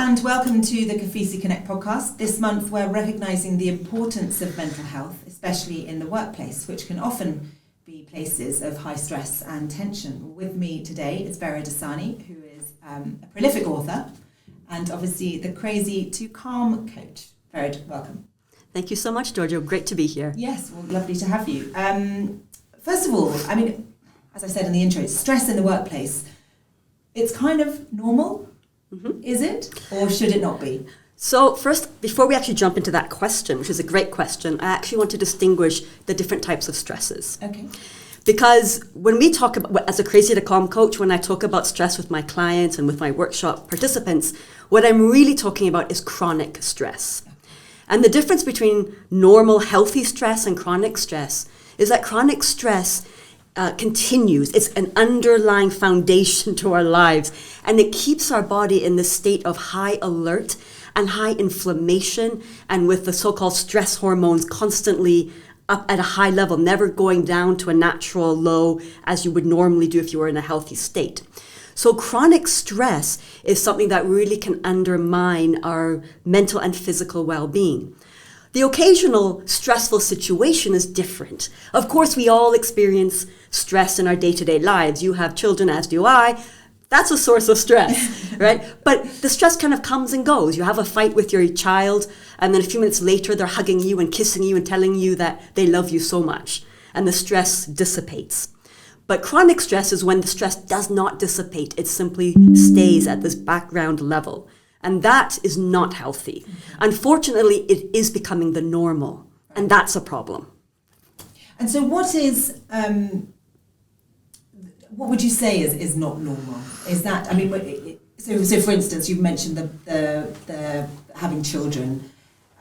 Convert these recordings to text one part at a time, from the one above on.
and welcome to the KOFISI Connect podcast. This month we're recognising the importance of mental health, especially in the workplace, which can often be places of high stress and tension. With me today is Vered Ehsani, who is a prolific author and obviously the crazy to calm coach. Vered, welcome. Thank you so much, Giorgio. Great to be here. Yes, well, lovely to have you. First of all, I mean, as I said in the intro, stress in the workplace, it's kind of normal. Mm-hmm. Is it? Or should it not be? So first, before we actually jump into that question, which is a great question, I actually want to distinguish the different types of stresses. Okay. Because when we talk about, as a crazy to calm coach, when I talk about stress with my clients and with my workshop participants, what I'm really talking about is chronic stress. Okay. And the difference between normal, healthy stress and chronic stress is that chronic stress continues. It's an underlying foundation to our lives, and it keeps our body in the state of high alert and high inflammation, and with the so-called stress hormones constantly up at a high level, never going down to a natural low as you would normally do if you were in a healthy state. So chronic stress is something that really can undermine our mental and physical well-being. The occasional stressful situation is different. Of course, we all experience stress in our day-to-day lives. You have children, as do I. That's a source of stress, right? But the stress kind of comes and goes. You have a fight with your child, and then a few minutes later, they're hugging you and kissing you and telling you that they love you so much, and the stress dissipates. But chronic stress is when the stress does not dissipate. It simply stays at this background level. And that is not healthy. Mm-hmm. Unfortunately, it is becoming the normal, and that's a problem. And so what would you say is not normal? Is that, I mean, so for instance, you've mentioned the having children.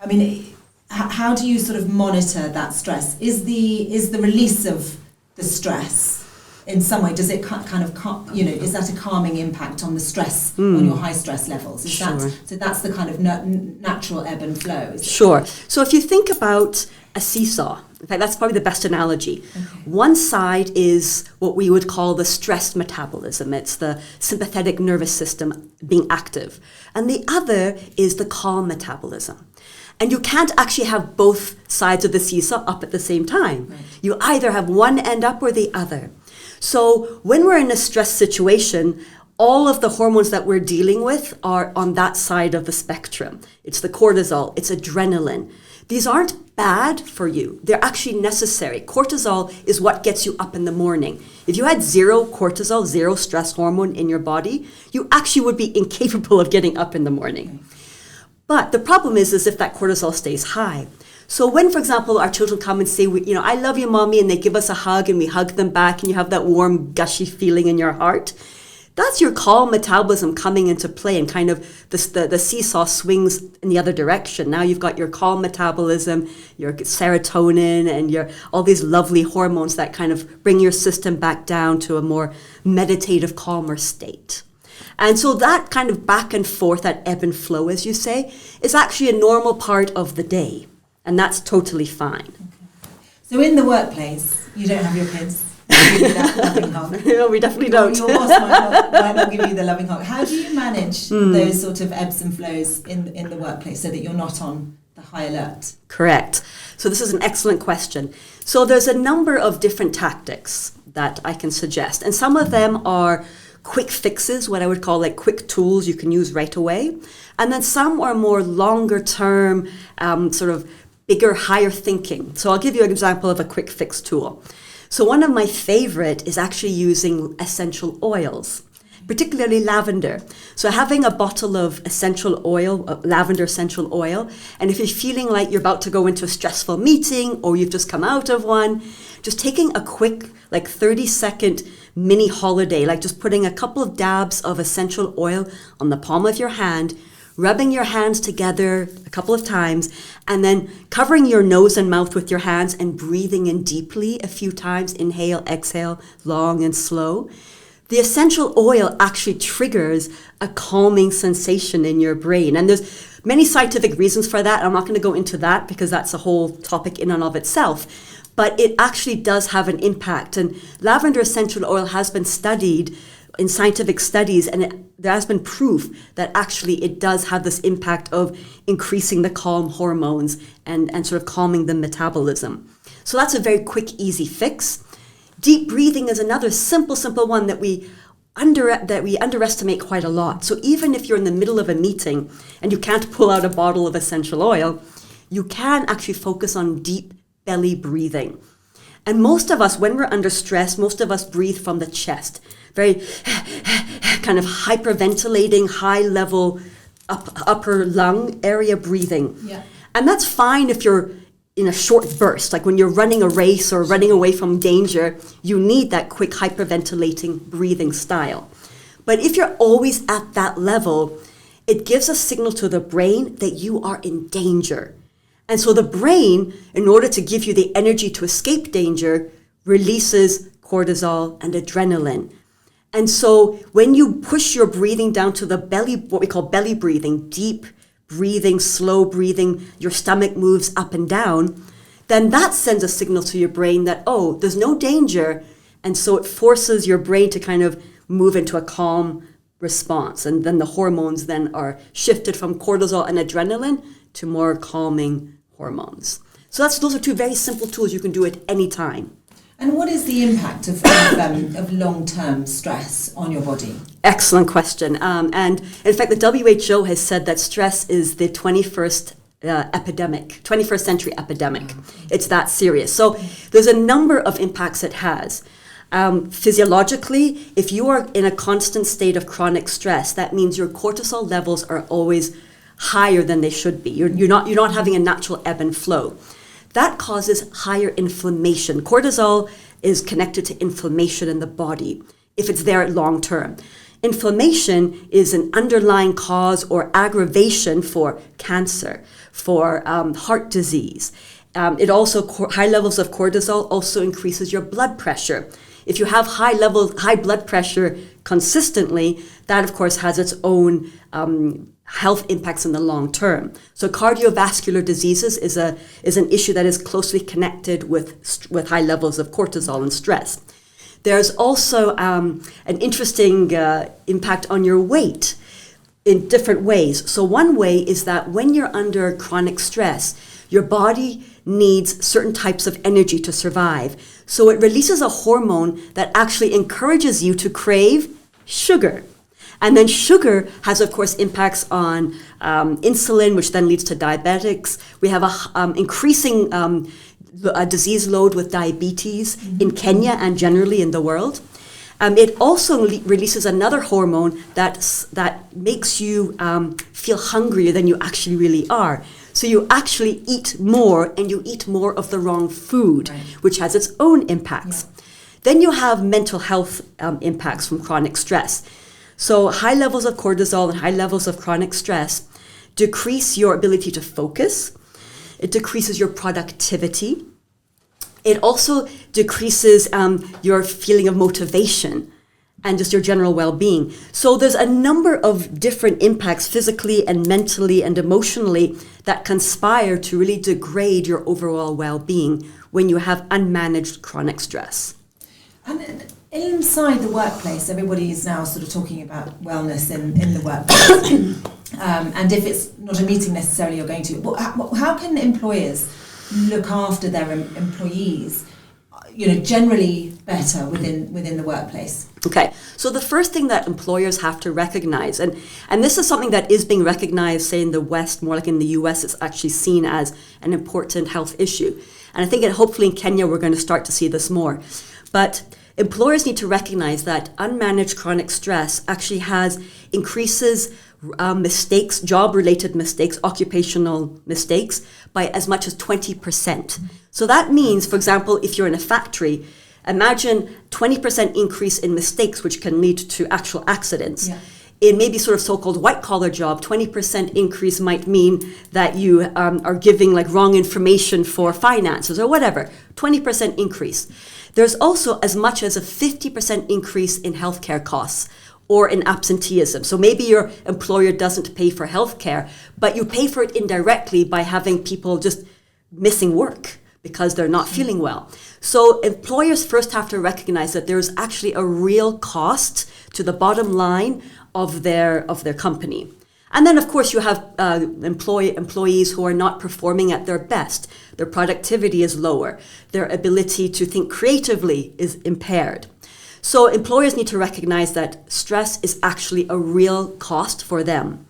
I mean, how do you sort of monitor that stress? Is the release of the stress in some way, does it kind of, is that a calming impact on the stress, on your high stress levels? Sure. So that's the kind of natural ebb and flow? Sure. So if you think about a seesaw, in fact, that's probably the best analogy. Okay. One side is what we would call the stress metabolism. It's the sympathetic nervous system being active. And the other is the calm metabolism. And you can't actually have both sides of the seesaw up at the same time. Right. You either have one end up or the other. So when we're in a stress situation, all of the hormones that we're dealing with are on that side of the spectrum. It's the cortisol, it's adrenaline. These aren't bad for you. They're actually necessary. Cortisol is what gets you up in the morning. If you had zero cortisol, zero stress hormone in your body, you actually would be incapable of getting up in the morning. But the problem is if that cortisol stays high. So when, for example, our children come and say, I love you, mommy, and they give us a hug and we hug them back and you have that warm, gushy feeling in your heart, that's your calm metabolism coming into play, and kind of the seesaw swings in the other direction. Now you've got your calm metabolism, your serotonin, and all these lovely hormones that kind of bring your system back down to a more meditative, calmer state. And so that kind of back and forth, that ebb and flow, as you say, is actually a normal part of the day. And that's totally fine. Okay. So in the workplace, you don't have your kids give you that loving hug. No, we definitely don't. Your boss might not give you the loving hug. How do you manage those sort of ebbs and flows in the workplace so that you're not on the high alert? Correct. So this is an excellent question. So there's a number of different tactics that I can suggest. And some of them are quick fixes, what I would call like quick tools you can use right away. And then some are more longer term, sort of bigger, higher thinking. So I'll give you an example of a quick fix tool. So one of my favorite is actually using essential oils, particularly lavender. So having a bottle of essential oil, lavender essential oil, and if you're feeling like you're about to go into a stressful meeting or you've just come out of one, just taking a quick, like 30-second mini holiday, like just putting a couple of dabs of essential oil on the palm of your hand, rubbing your hands together a couple of times, and then covering your nose and mouth with your hands and breathing in deeply a few times. Inhale, exhale, long and slow. The essential oil actually triggers a calming sensation in your brain. And there's many scientific reasons for that. I'm not going to go into that because that's a whole topic in and of itself. But it actually does have an impact. And lavender essential oil has been studied in scientific studies, and there has been proof that actually it does have this impact of increasing the calm hormones and sort of calming the metabolism. So that's a very quick, easy fix. Deep breathing is another simple one that we underestimate quite a lot. So even if you're in the middle of a meeting and you can't pull out a bottle of essential oil, you can actually focus on deep belly breathing. And most of us, when we're under stress, most of us breathe from the chest. Very kind of hyperventilating, high level upper lung area breathing. Yeah. And that's fine if you're in a short burst, like when you're running a race or running away from danger, you need that quick hyperventilating breathing style. But if you're always at that level, it gives a signal to the brain that you are in danger. And so the brain, in order to give you the energy to escape danger, releases cortisol and adrenaline. And so when you push your breathing down to the belly, what we call belly breathing, deep breathing, slow breathing, your stomach moves up and down, then that sends a signal to your brain that, oh, there's no danger. And so it forces your brain to kind of move into a calm response. And then the hormones then are shifted from cortisol and adrenaline to more calming hormones. So those are two very simple tools you can do at any time. And what is the impact of long-term stress on your body? Excellent question. And in fact, the WHO has said that stress is the 21st century epidemic. It's that serious. So there's a number of impacts it has. Physiologically, if you are in a constant state of chronic stress, that means your cortisol levels are always higher than they should be. You're not having a natural ebb and flow. That causes higher inflammation. Cortisol is connected to inflammation in the body if it's there long term. Inflammation is an underlying cause or aggravation for cancer, for heart disease. It also, high levels of cortisol also increases your blood pressure. If you have high blood pressure consistently, that of course has its own health impacts in the long term. So cardiovascular diseases is an issue that is closely connected with high levels of cortisol and stress. There's also an interesting impact on your weight in different ways. So one way is that when you're under chronic stress, your body needs certain types of energy to survive. So it releases a hormone that actually encourages you to crave sugar. And then sugar has, of course, impacts on insulin, which then leads to diabetics. We have a increasing disease load with diabetes in Kenya and generally in the world. It also releases another hormone that makes you feel hungrier than you actually really are. So you actually eat more, and you eat more of the wrong food, right, which has its own impacts. Yeah. Then you have mental health impacts from chronic stress. So high levels of cortisol and high levels of chronic stress decrease your ability to focus. It decreases your productivity. It also decreases your feeling of motivation and just your general well-being. So there's a number of different impacts physically and mentally and emotionally that conspire to really degrade your overall well-being when you have unmanaged chronic stress. And inside the workplace, everybody is now sort of talking about wellness in the workplace. And if it's not a meeting necessarily you're going to, how can employers look after their employees, generally better within the workplace? Okay, so the first thing that employers have to recognize, and this is something that is being recognized, say in the West, more like in the US, it's actually seen as an important health issue. And I think hopefully in Kenya we're going to start to see this more. But employers need to recognize that unmanaged chronic stress actually increases mistakes, job-related mistakes, occupational mistakes by as much as 20%. So that means, for example, if you're in a factory, imagine 20% increase in mistakes, which can lead to actual accidents. Yeah. In maybe sort of so-called white-collar job, 20% increase might mean that you are giving like wrong information for finances or whatever, 20% increase. There's also as much as a 50% increase in healthcare costs or in absenteeism. So maybe your employer doesn't pay for healthcare, but you pay for it indirectly by having people just missing work because they're not feeling well. So employers first have to recognize that there's actually a real cost to the bottom line of their company. And then, of course, you have employees who are not performing at their best. Their productivity is lower. Their ability to think creatively is impaired. So employers need to recognize that stress is actually a real cost for them.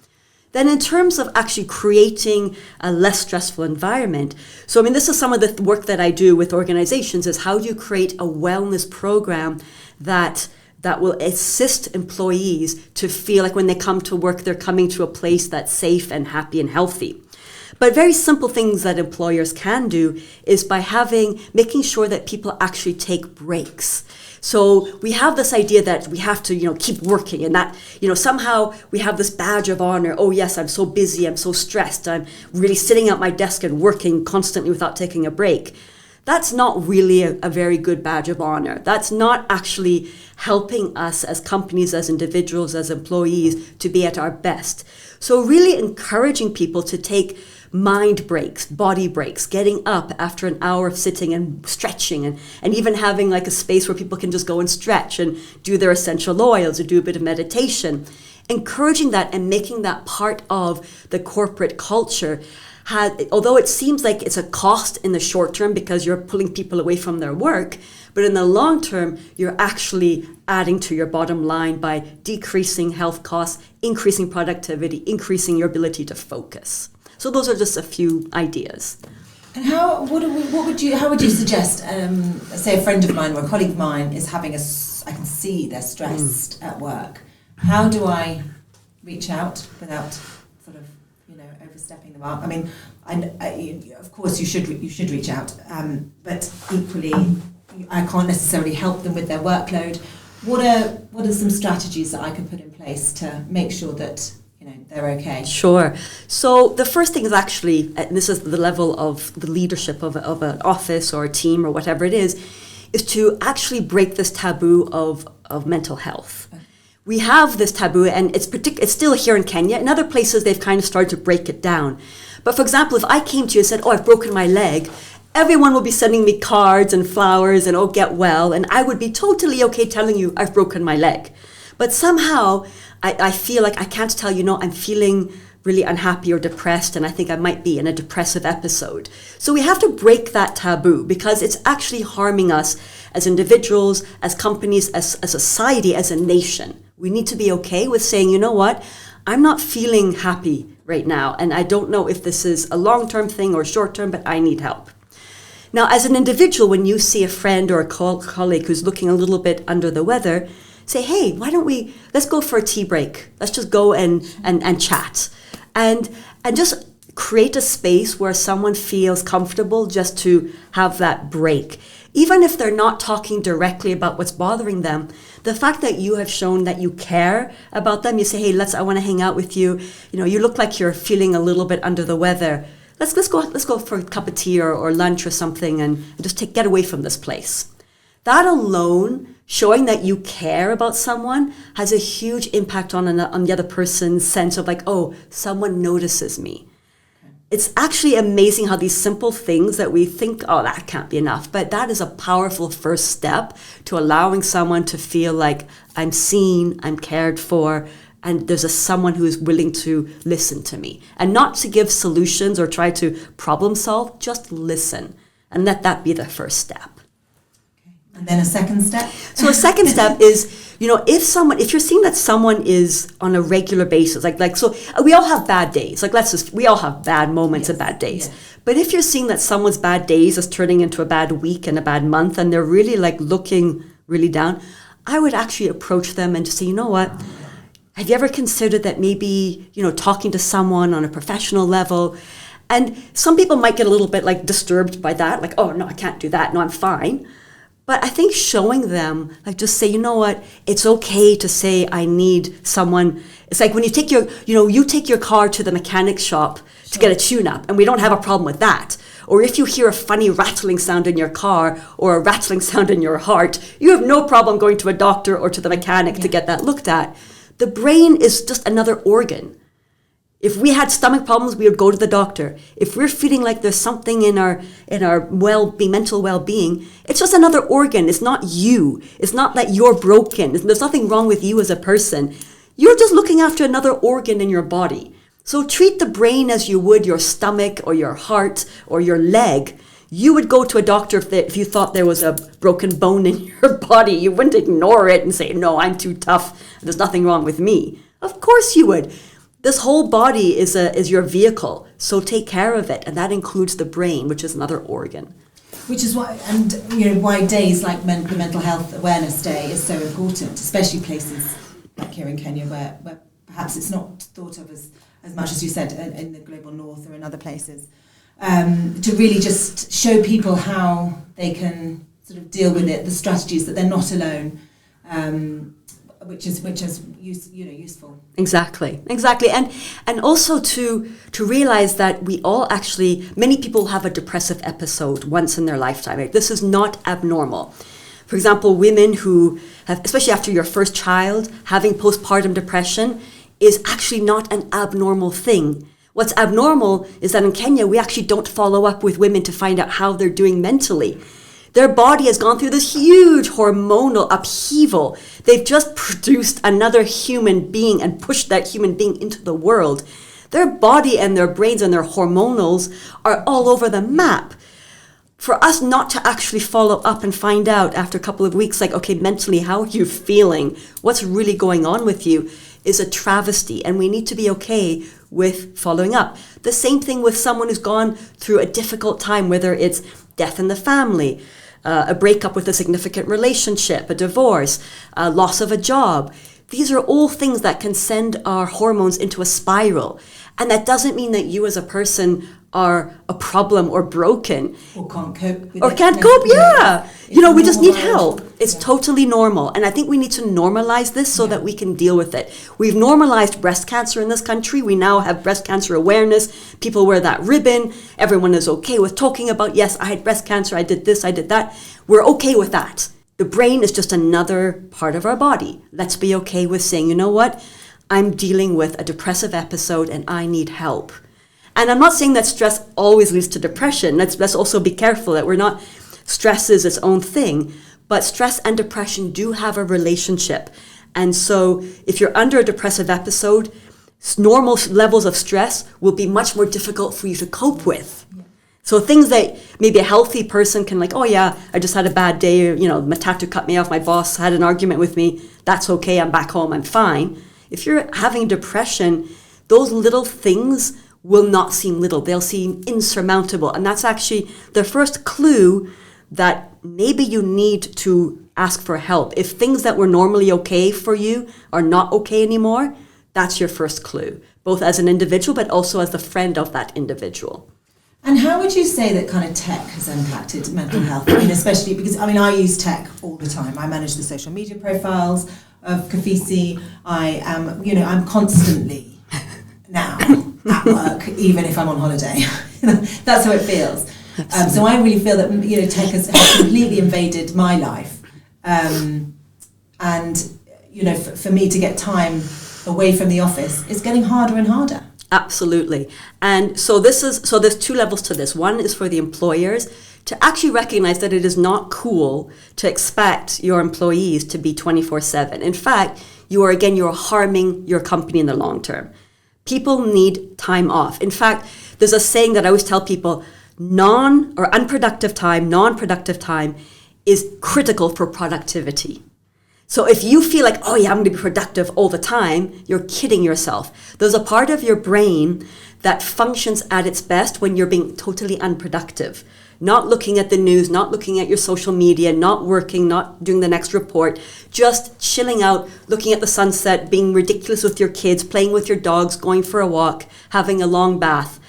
Then in terms of actually creating a less stressful environment, so this is some of the work that I do with organizations, is how do you create a wellness program that will assist employees to feel like when they come to work, they're coming to a place that's safe and happy and healthy. But very simple things that employers can do is by making sure that people actually take breaks. So we have this idea that we have to, keep working, and that, somehow we have this badge of honor. Oh yes, I'm so busy, I'm so stressed, I'm really sitting at my desk and working constantly without taking a break. That's not really a very good badge of honor. That's not actually helping us as companies, as individuals, as employees to be at our best. So really encouraging people to take mind breaks, body breaks, getting up after an hour of sitting and stretching, and even having like a space where people can just go and stretch and do their essential oils or do a bit of meditation. Encouraging that and making that part of the corporate culture. Although it seems like it's a cost in the short term because you're pulling people away from their work, but in the long term, you're actually adding to your bottom line by decreasing health costs, increasing productivity, increasing your ability to focus. So those are just a few ideas. And how would you suggest? Say a friend of mine or a colleague of mine is I can see they're stressed at work. How do I reach out without sort of overstepping the mark? Of course you should reach out, but equally I can't necessarily help them with their workload. What are some strategies that I could put in place to make sure that they're okay? Sure. So the first thing is actually, and this is the level of the leadership of an office or a team or whatever it is to actually break this taboo of mental health. Okay. We have this taboo, and it's still here in Kenya. In other places, they've kind of started to break it down. But for example, if I came to you and said, I've broken my leg, everyone will be sending me cards and flowers and get well, and I would be totally okay telling you I've broken my leg. But somehow I feel like I can't tell you, I'm feeling really unhappy or depressed, and I think I might be in a depressive episode. So we have to break that taboo because it's actually harming us as individuals, as companies, as a society, as a nation. We need to be okay with saying, I'm not feeling happy right now, and I don't know if this is a long-term thing or short-term, but I need help. Now, as an individual, when you see a friend or a colleague who's looking a little bit under the weather, say, hey, let's go for a tea break. Let's just go and chat. And just create a space where someone feels comfortable just to have that break. Even if they're not talking directly about what's bothering them, the fact that you have shown that you care about them, you say, hey, I want to hang out with you. You look like you're feeling a little bit under the weather. Let's go for a cup of tea or lunch or something and just get away from this place. That alone, showing that you care about someone, has a huge impact on the other person's sense of someone notices me. It's actually amazing how these simple things that we think, that can't be enough, but that is a powerful first step to allowing someone to feel like I'm seen, I'm cared for, and there's someone who is willing to listen to me. And not to give solutions or try to problem solve, just listen. And let that be the first step. And then a second step? So a second step is, if you're seeing that someone is on a regular basis, so we all have bad days. We all have bad moments and bad days. Yes. But if you're seeing that someone's bad days is turning into a bad week and a bad month, and they're really looking really down, I would actually approach them and just say, have you ever considered that maybe, talking to someone on a professional level? And some people might get a little bit disturbed by that, oh no, I can't do that. No, I'm fine. But I think showing them, just say, it's okay to say I need someone. It's like when you take your car to the mechanic shop to get a tune-up, and we don't have a problem with that. Or if you hear a funny rattling sound in your car or a rattling sound in your heart, you have no problem going to a doctor or to the mechanic to get that looked at. The brain is just another organ. If we had stomach problems, we would go to the doctor. If we're feeling like there's something in our mental well-being, it's just another organ. It's not you. It's not that you're broken. There's nothing wrong with you as a person. You're just looking after another organ in your body. So treat the brain as you would your stomach or your heart or your leg. You would go to a doctor if you thought there was a broken bone in your body. You wouldn't ignore it and say, no, I'm too tough. There's nothing wrong with me. Of course you would. This whole body is your vehicle, so take care of it, and that includes the brain, which is another organ. Which is why, and why days like the Mental Health Awareness Day is so important, especially places like here in Kenya, where perhaps it's not thought of as much as you said in the global north or in other places, to really just show people how they can sort of deal with it, the strategies that they're not alone. Which is useful. Exactly, and also to realize that we all actually, many people have a depressive episode once in their lifetime. Right? This is not abnormal. For example, women who have, especially after your first child, having postpartum depression is actually not an abnormal thing. What's abnormal is that in Kenya we actually don't follow up with women to find out how they're doing mentally. Their body has gone through this huge hormonal upheaval. They've just produced another human being and pushed that human being into the world. Their body and their brains and their hormonals are all over the map. For us not to actually follow up and find out after a couple of weeks, like, okay, mentally, how are you feeling? What's really going on with you is a travesty, and we need to be okay with following up. The same thing with someone who's gone through a difficult time, whether it's death in the family, a breakup with a significant relationship, a divorce, a loss of a job. These are all things that can send our hormones into a spiral. And that doesn't mean that you as a person are a problem or broken. Or can't cope with it. Or can't cope, yeah. We just need help. It's totally normal. And I think we need to normalize this so that we can deal with it. We've normalized breast cancer in this country. We now have breast cancer awareness. People wear that ribbon. Everyone is okay with talking about, yes, I had breast cancer, I did this, I did that. We're okay with that. The brain is just another part of our body. Let's be okay with saying, you know what? I'm dealing with a depressive episode and I need help. And I'm not saying that stress always leads to depression. Let's also be careful that stress is its own thing. But stress and depression do have a relationship. And so if you're under a depressive episode, normal levels of stress will be much more difficult for you to cope with. So things that maybe a healthy person can like, oh yeah, I just had a bad day, my tattoo cut me off, my boss had an argument with me, that's okay, I'm back home, I'm fine. If you're having depression, those little things will not seem little, they'll seem insurmountable. And that's actually the first clue that maybe you need to ask for help. If things that were normally okay for you are not okay anymore, that's your first clue, both as an individual, but also as the friend of that individual. And how would you say that kind of tech has impacted mental health? I mean, especially because, I use tech all the time. I manage the social media profiles of KOFISI. I'm constantly now at work, even if I'm on holiday. That's how it feels. So I really feel that, tech has completely invaded my life. For me to get time away from the office is getting harder and harder. Absolutely. And so there's two levels to this. One is for the employers to actually recognize that it is not cool to expect your employees to be 24/7. In fact, you're harming your company in the long term. People need time off. In fact, there's a saying that I always tell people, non-productive time is critical for productivity. So if you feel like, oh yeah, I'm going to be productive all the time, you're kidding yourself. There's a part of your brain that functions at its best when you're being totally unproductive. Not looking at the news, not looking at your social media, not working, not doing the next report, just chilling out, looking at the sunset, being ridiculous with your kids, playing with your dogs, going for a walk, having a long bath.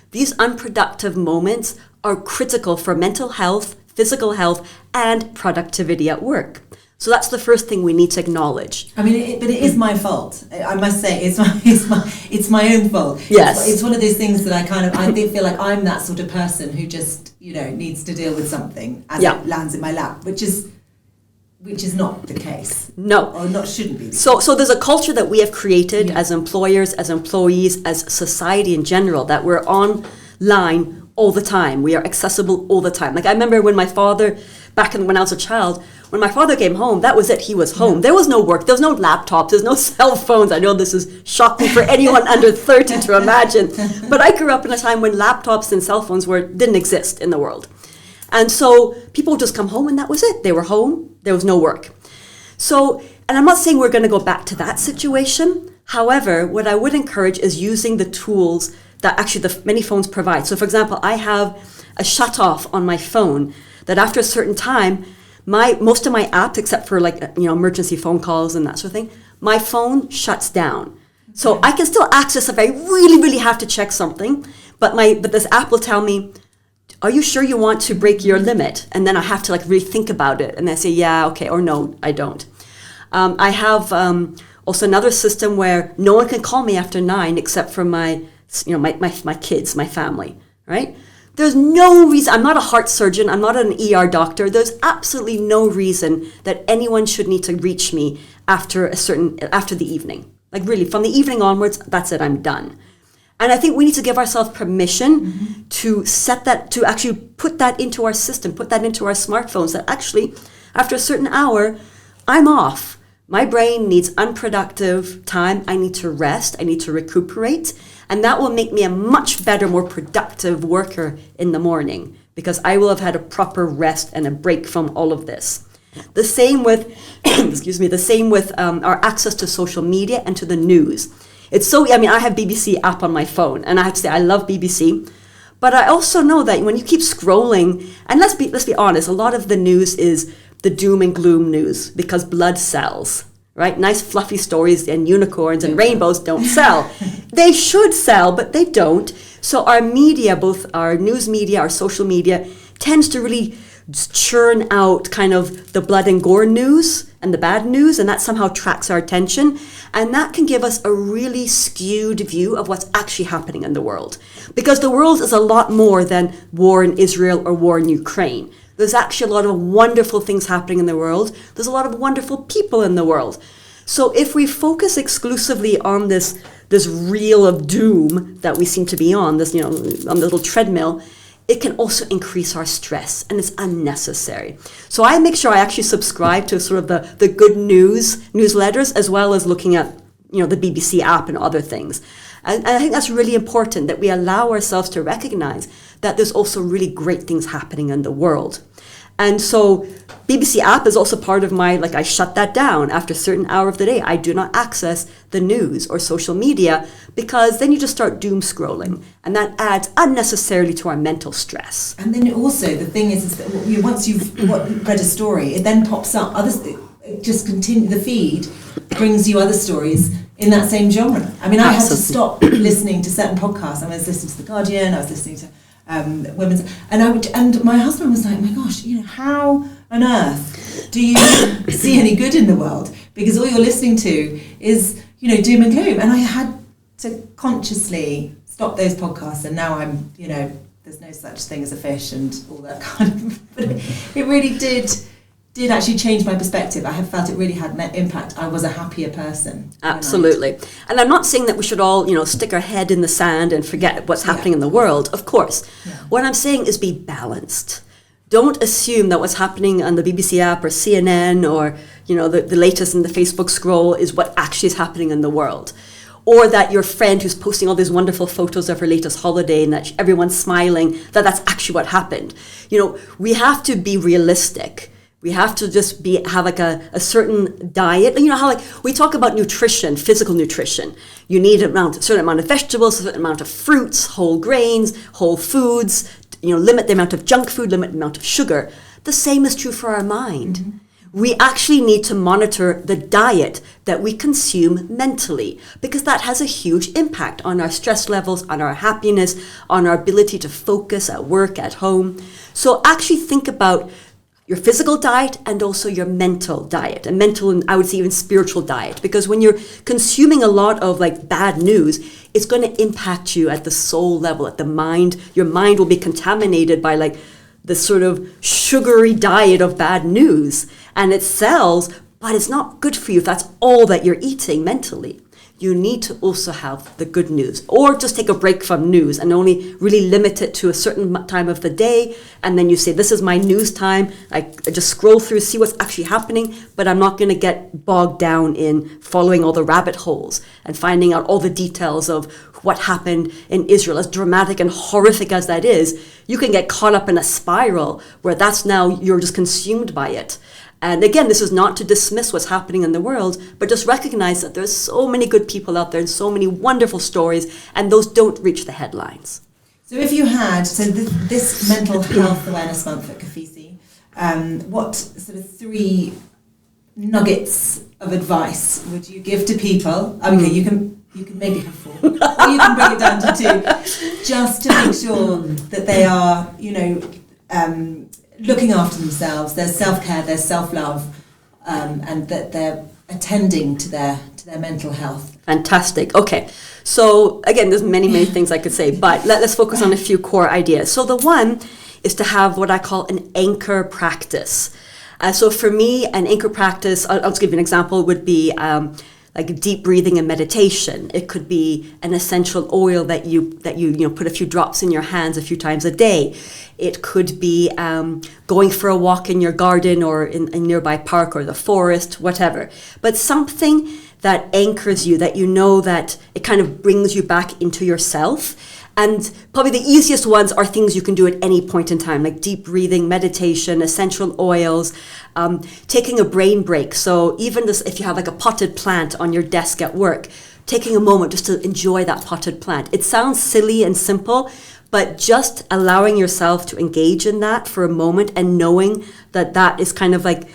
These unproductive moments are critical for mental health, physical health, and productivity at work. So that's the first thing we need to acknowledge. But it is my fault. I must say, it's my own fault. Yes, it's one of those things that I feel like I'm that sort of person who just needs to deal with something as it lands in my lap, which is Which is not the case. No. Or not shouldn't be the case. So there's a culture that we have created as employers, as employees, as society in general, that we're online all the time. We are accessible all the time. Like I remember when my father, when I was a child, when my father came home, that was it. He was home. There was no work. There was no laptops. There's no cell phones. I know this is shocking for anyone under 30 to imagine. But I grew up in a time when laptops and cell phones didn't exist in the world. And so people would just come home and that was it. They were home. There was no work. So, and I'm not saying we're going to go back to that situation. However, what I would encourage is using the tools that actually the many phones provide. So for example, I have a shut off on my phone that after a certain time, most of my apps, except for emergency phone calls and that sort of thing, my phone shuts down. So I can still access if I really, really have to check something, but this app will tell me, are you sure you want to break your limit? And then I have to really think about it. And I say, yeah, okay, or no, I don't. I have also another system where no one can call me after 9 except for my kids, my family, right? There's no reason, I'm not a heart surgeon, I'm not an ER doctor. There's absolutely no reason that anyone should need to reach me after the evening. Like really, from the evening onwards, that's it, I'm done. And I think we need to give ourselves permission to to actually put that into our system, put that into our smartphones, that actually, after a certain hour, I'm off. My brain needs unproductive time. I need to rest. I need to recuperate. And that will make me a much better, more productive worker in the morning because I will have had a proper rest and a break from all of this. The same with, our access to social media and to the news. I have BBC app on my phone, and I have to say I love BBC. But I also know that when you keep scrolling, and let's be honest, a lot of the news is the doom and gloom news because blood sells, right? Nice fluffy stories and unicorns and rainbows don't sell. They should sell, but they don't. So our media, both our news media, our social media, tends to really churn out kind of the blood and gore news and the bad news, and that somehow tracks our attention. And that can give us a really skewed view of what's actually happening in the world. Because the world is a lot more than war in Israel or war in Ukraine. There's actually a lot of wonderful things happening in the world. There's a lot of wonderful people in the world. So if we focus exclusively on this reel of doom that we seem to be on, on the little treadmill, it can also increase our stress, and it's unnecessary. So I make sure I actually subscribe to sort of the good newsletters, as well as looking at the BBC app and other things. And I think that's really important, that we allow ourselves to recognize that there's also really great things happening in the world. And so BBC app is also part of my, I shut that down after a certain hour of the day. I do not access the news or social media because then you just start doom scrolling, and that adds unnecessarily to our mental stress. And then also the thing is that once you've read a story, it then pops up, the feed brings you other stories in that same genre. I mean, I had to stop listening to certain podcasts. I was listening to The Guardian, I was listening to women's, and my husband was like, my gosh, how on earth do you see any good in the world? Because all you're listening to is, doom and gloom. And I had to consciously stop those podcasts, and now I'm, there's no such thing as a fish and all that kind of, but it really did actually change my perspective. I have felt it really had an impact. I was a happier person. Absolutely. And I'm not saying that we should all, stick our head in the sand and forget what's happening in the world. Of course. Yeah. What I'm saying is be balanced. Don't assume that what's happening on the BBC app or CNN or, the latest in the Facebook scroll is what actually is happening in the world. Or that your friend who's posting all these wonderful photos of her latest holiday and that everyone's smiling, that's actually what happened. We have to be realistic. We have to just have a certain diet. How we talk about nutrition, physical nutrition. You need a certain amount of vegetables, a certain amount of fruits, whole grains, whole foods. Limit the amount of junk food, limit the amount of sugar. The same is true for our mind. Mm-hmm. We actually need to monitor the diet that we consume mentally, because that has a huge impact on our stress levels, on our happiness, on our ability to focus at work, at home. So actually think about your physical diet and also your mental diet, and mental and I would say even spiritual diet, because when you're consuming a lot of bad news, it's going to impact you at the soul level, at the mind. Your mind will be contaminated by this sort of sugary diet of bad news, and it sells, but it's not good for you if that's all that you're eating mentally. You need to also have the good news, or just take a break from news and only really limit it to a certain time of the day. And then you say, this is my news time. I just scroll through, see what's actually happening, but I'm not going to get bogged down in following all the rabbit holes and finding out all the details of what happened in Israel. As dramatic and horrific as that is, you can get caught up in a spiral where that's now you're just consumed by it. And again, this is not to dismiss what's happening in the world, but just recognize that there's so many good people out there and so many wonderful stories, and those don't reach the headlines. So if you had, this Mental Health Awareness Month at KOFISI, what sort of 3 nuggets of advice would you give to people? Okay, you can maybe have 4, or you can bring it down to 2, just to make sure that they are, looking after themselves, their self-care, their self-love, and that they're attending to their mental health. Fantastic. Okay. So again, there's many things I could say, but let's focus on a few core ideas. So the one is to have what I call an anchor practice. So for me, an anchor practice, I'll just give you an example, would be like deep breathing and meditation. It could be an essential oil that you put a few drops in your hands a few times a day. It could be going for a walk in your garden or in a nearby park or the forest, whatever. But something that anchors you, that you know that it kind of brings you back into yourself. And probably the easiest ones are things you can do at any point in time, like deep breathing, meditation, essential oils, taking a brain break. So even this, if you have like a potted plant on your desk at work, taking a moment just to enjoy that potted plant. It sounds silly and simple, but just allowing yourself to engage in that for a moment and knowing that that is kind of like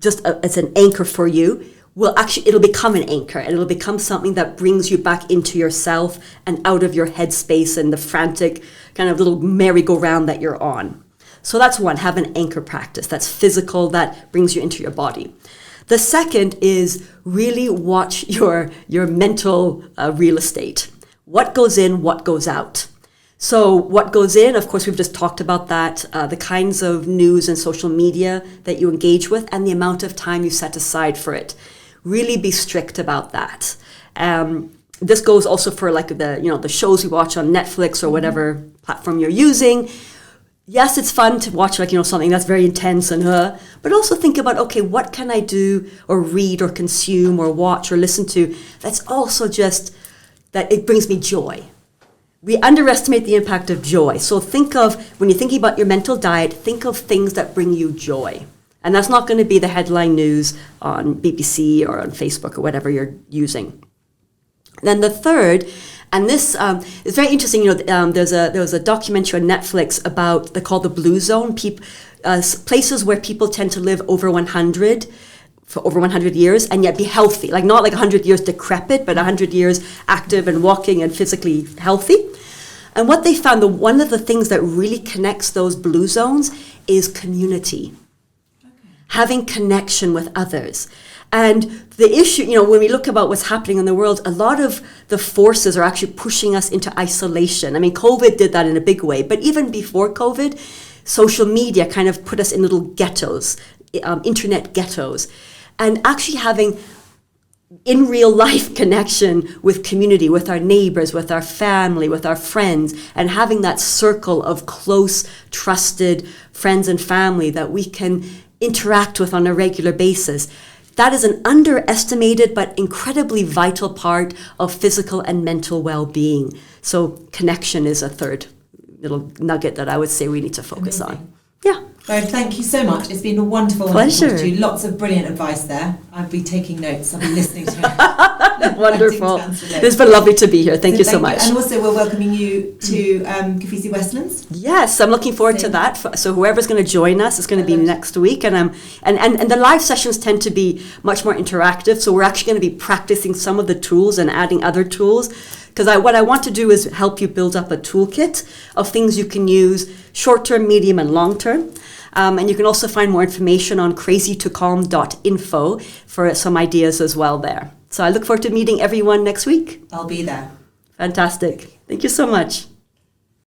it's an anchor for you, it'll become an anchor, and it'll become something that brings you back into yourself and out of your headspace and the frantic kind of little merry-go-round that you're on. So that's one, have an anchor practice that's physical, that brings you into your body. The second is really watch your mental real estate. What goes in, what goes out. So what goes in, of course, we've just talked about that, the kinds of news and social media that you engage with and the amount of time you set aside for it. Really be strict about that. This goes also for like the shows you watch on Netflix or whatever platform you're using. Yes, it's fun to watch something that's very intense but also think about, okay, what can I do or read or consume or watch or listen to that's also just that it brings me joy. We underestimate the impact of joy. So think of, when you're thinking about your mental diet, think of things that bring you joy. And that's not going to be the headline news on BBC or on Facebook or whatever you're using. Then the third, and this is very interesting. There was a documentary on Netflix about, they're called the Blue Zone, places where people tend to live over 100 for over 100 years and yet be healthy, like not like 100 years decrepit, but 100 years active and walking and physically healthy. And what they found, one of the things that really connects those blue zones is community. Having connection with others. And the issue, when we look about what's happening in the world, a lot of the forces are actually pushing us into isolation. I mean, COVID did that in a big way, but even before COVID, social media kind of put us in little ghettos, internet ghettos. And actually having in real life connection with community, with our neighbors, with our family, with our friends, and having that circle of close, trusted friends and family that we can interact with on a regular basis. That is an underestimated but incredibly vital part of physical and mental well-being. So connection is a third little nugget that I would say we need to focus on. Yeah. Vered, thank you so much. It's been a wonderful pleasure. To you. Lots of brilliant advice there. I'll be taking notes. I'll be listening to it. Wonderful. It's been lovely to be here. Thank you so much. And also we're welcoming you to KOFISI Westlands. Yes, I'm looking forward to that. So whoever's going to join us is going to be next week. And the live sessions tend to be much more interactive. So we're actually going to be practicing some of the tools and adding other tools. Because what I want to do is help you build up a toolkit of things you can use short-term, medium, and long-term. And you can also find more information on crazytocalm.info for some ideas as well there. So I look forward to meeting everyone next week. I'll be there. Fantastic. Thank you so much.